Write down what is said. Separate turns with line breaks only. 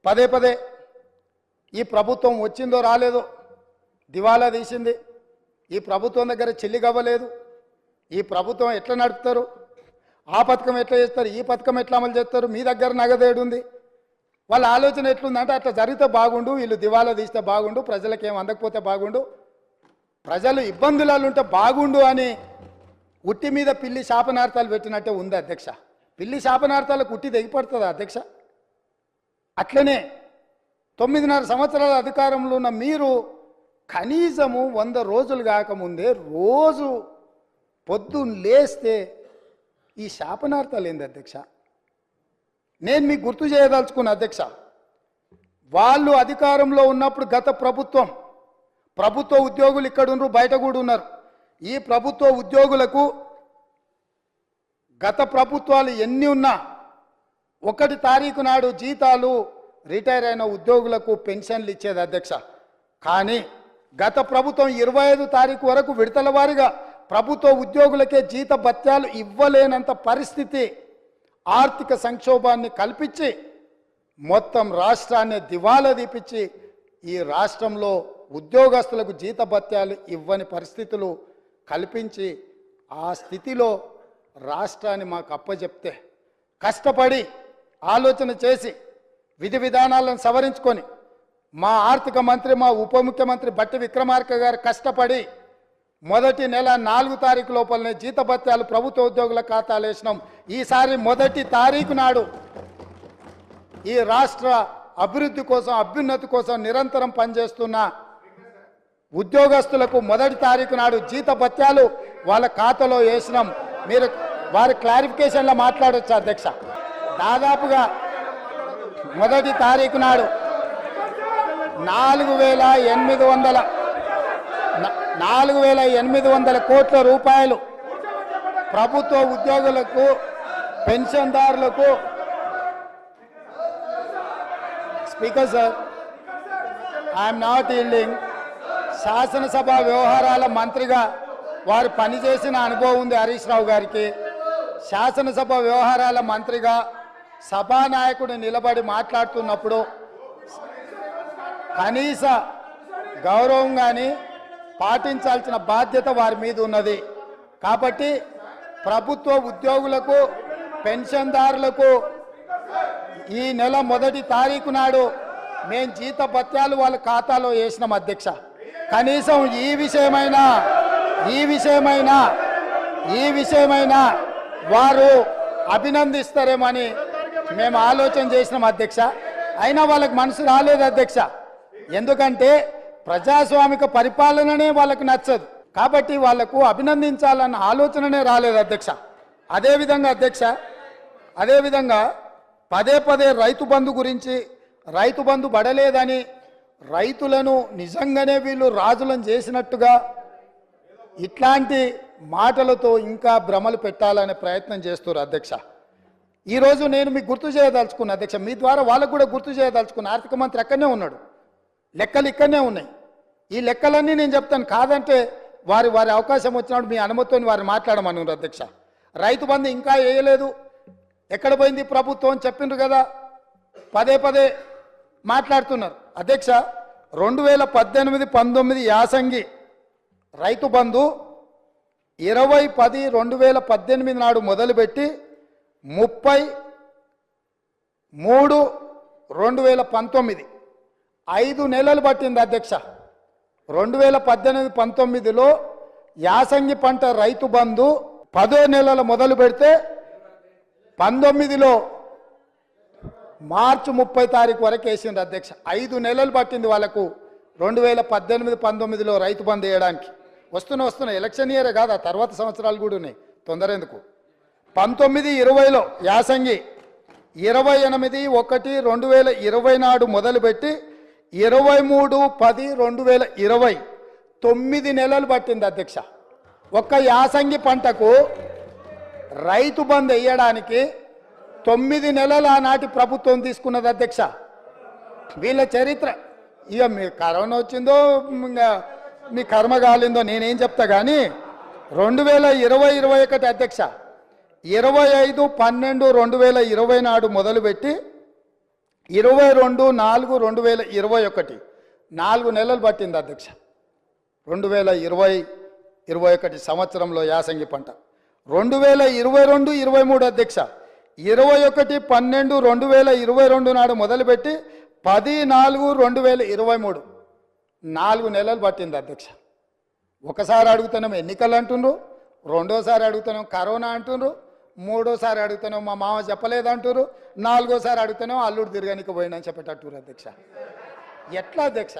పదే పదే ఈ ప్రభుత్వం వచ్చిందో రాలేదో దివాలా తీసింది, ఈ ప్రభుత్వం దగ్గర చెల్లిగవ్వలేదు, ఈ ప్రభుత్వం ఎట్లా నడుపుతారు, ఆ పథకం ఎట్లా చేస్తారు, ఈ పథకం ఎట్లా అమలు చేస్తారు, మీ దగ్గర నగదేడుంది, వాళ్ళ ఆలోచన ఎట్లుందంటే అట్లా జరిగితే బాగుండు, వీళ్ళు దివాలా తీస్తే బాగుండు, ప్రజలకు ఏం అందకపోతే బాగుండు, ప్రజలు ఇబ్బందులలో ఉంటే బాగుండు అని ఉట్టి మీద పిల్లి శాపనార్థాలు పెట్టినట్టే ఉంది అధ్యక్ష. పిల్లి శాపనార్థాలకు ఉట్టి తెగిపడుతుందా అధ్యక్ష? అట్లనే 9.5 సంవత్సరాల అధికారంలో ఉన్న మీరు కనీసము 100 రోజులు కాకముందే రోజు పొద్దున్న లేస్తే ఈ శాపనార్థాలు ఏంది అధ్యక్ష? నేను మీకు గుర్తు చేయదలుచుకున్న అధ్యక్ష, వాళ్ళు అధికారంలో ఉన్నప్పుడు గత ప్రభుత్వ ఉద్యోగులు ఇక్కడ ఉన్నారు, బయట కూడా ఉన్నారు. ఈ ప్రభుత్వ ఉద్యోగులకు గత ప్రభుత్వాలు ఎన్ని ఉన్నా 1 తారీఖు నాడు జీతాలు రిటైర్ అయిన ఉద్యోగులకు పెన్షన్లు ఇచ్చేది అధ్యక్ష. కానీ గత ప్రభుత్వం 25 తారీఖు వరకు విడతల వారీగా ప్రభుత్వ ఉద్యోగులకే జీత భత్యాలు ఇవ్వలేనంత పరిస్థితి, ఆర్థిక సంక్షోభాన్ని కల్పించి మొత్తం రాష్ట్రాన్ని దివాలా తీపించి ఈ రాష్ట్రంలో ఉద్యోగస్తులకు జీత భత్యాలు ఇవ్వని పరిస్థితులు కల్పించి ఆ స్థితిలో రాష్ట్రాన్ని మాకు అప్పచెప్తే కష్టపడి ఆలోచన చేసి విధి విధానాలను సవరించుకొని మా ఆర్థిక మంత్రి, మా ఉప ముఖ్యమంత్రి బట్టి విక్రమార్క గారు కష్టపడి మొదటి నెల 4 తారీఖు లోపలనే జీత భత్యాలు ప్రభుత్వ ఉద్యోగుల ఖాతాలు వేసినాం. ఈసారి మొదటి తారీఖు నాడు ఈ రాష్ట్ర అభివృద్ధి కోసం, అభ్యున్నతి కోసం నిరంతరం పనిచేస్తున్న ఉద్యోగస్తులకు మొదటి తారీఖు నాడు జీత భత్యాలు వాళ్ళ ఖాతాలో వేసినాం. మీరు వారి క్లారిఫికేషన్లో మాట్లాడొచ్చు అధ్యక్ష. దాదాపుగా మొదటి తారీఖు నాడు 4,800 కోట్ల రూపాయలు ప్రభుత్వ ఉద్యోగులకు, పెన్షన్దారులకు. Speaker sir, I'm not yielding. శాసనసభ వ్యవహారాల మంత్రిగా వారు పనిచేసిన అనుభవం ఉంది హరీష్ రావు గారికి. శాసనసభ వ్యవహారాల మంత్రిగా సభానాయకుడు నిలబడి మాట్లాడుతున్నప్పుడు కనీస గౌరవం కానీ పాటించాల్సిన బాధ్యత వారి మీద ఉన్నది. కాబట్టి ప్రభుత్వ ఉద్యోగులకు, పెన్షన్దారులకు ఈ నెల మొదటి తారీఖు నాడు మేము జీత భత్యాలు వాళ్ళ ఖాతాలో వేసినాం అధ్యక్ష. కనీసం ఈ విషయమైనా వారు అభినందిస్తారేమని మేము ఆలోచన చేసినాం అధ్యక్ష. అయినా వాళ్ళకి మనసు రాలేదు అధ్యక్ష. ఎందుకంటే ప్రజాస్వామిక పరిపాలననే వాళ్ళకు నచ్చదు, కాబట్టి వాళ్లకు అభినందించాలన్న ఆలోచననే రాలేదు అధ్యక్ష. అదేవిధంగా పదే పదే రైతు బంధు గురించి, రైతు బంధు పడలేదని, రైతులను నిజంగానే వీళ్ళు రాజులను చేసినట్టుగా ఇట్లాంటి మాటలతో ఇంకా భ్రమలు పెట్టాలనే ప్రయత్నం చేస్తారు అధ్యక్ష. ఈరోజు నేను మీకు గుర్తు చేయదలుచుకున్నా అధ్యక్ష, మీ ద్వారా వాళ్ళకు కూడా గుర్తు చేయదలుచుకున్నా. ఆర్థిక మంత్రి అక్కడనే ఉన్నాడు, లెక్కలు ఇక్కడనే ఉన్నాయి. ఈ లెక్కలన్నీ నేను చెప్తాను, కాదంటే వారి అవకాశం వచ్చినప్పుడు మీ అనుమతితో వారు మాట్లాడమన్నారు అధ్యక్ష. రైతు బంధు ఇంకా వేయలేదు, ఎక్కడ పోయింది ప్రభుత్వం అని చెప్పిండ్రు కదా, పదే పదే మాట్లాడుతున్నారు అధ్యక్ష. 2018-19 యాసంగి రైతు బంధు 20-10-2018 నాడు మొదలుపెట్టి 30-3-2019 5 నెలలు పట్టింది అధ్యక్ష. 2018-19లో యాసంగి పంట రైతు బంధు 10వ నెలల మొదలు పెడితే 19లో మార్చి 30 తారీఖు వరకు వేసింది అధ్యక్ష. 5 నెలలు పట్టింది వాళ్ళకు 2018-19లో రైతు బంధు వేయడానికి. వస్తున్నా ఎలక్షన్ ఇయరే కాదు, ఆ తర్వాత సంవత్సరాలు కూడా ఉన్నాయి, తొందర ఎందుకు. 19-20లో యాసంగి 28-1-2020 నాడు మొదలుపెట్టి 23-10-2020 9 నెలలు పట్టింది అధ్యక్ష. ఒక్క యాసంగి పంటకు రైతు బంధు వేయడానికి 9 నెలలు ఆనాటి ప్రభుత్వం తీసుకున్నది అధ్యక్ష. వీళ్ళ చరిత్ర ఇక మీ కరోనా వచ్చిందో మీ కర్మ కాలిందో నేనేం చెప్తా కానీ 2020-21 అధ్యక్ష 25-12-2020 నాడు మొదలుపెట్టి 22/4/2021 4 నెలలు పట్టింది అధ్యక్ష. 2020-21 సంవత్సరంలో యాసంగి పంట. 2022-23 అధ్యక్ష 21/12/2022 నాడు మొదలుపెట్టి 10/4/2023 4 నెలలు పట్టింది అధ్యక్ష. ఒకసారి అడుగుతున్నాం ఎన్నికలు అంటుండ్రు, రెండోసారి అడుగుతున్నాం కరోనా అంటుండ్రు, మూడోసారి అడుగుతున్నాం మా మామ చెప్పలేదంటారు, నాలుగోసారి అడుగుతున్నాం అల్లుడు తిరగనికి పోయిందని చెప్పేటట్టు అధ్యక్ష. ఎట్లా అధ్యక్ష?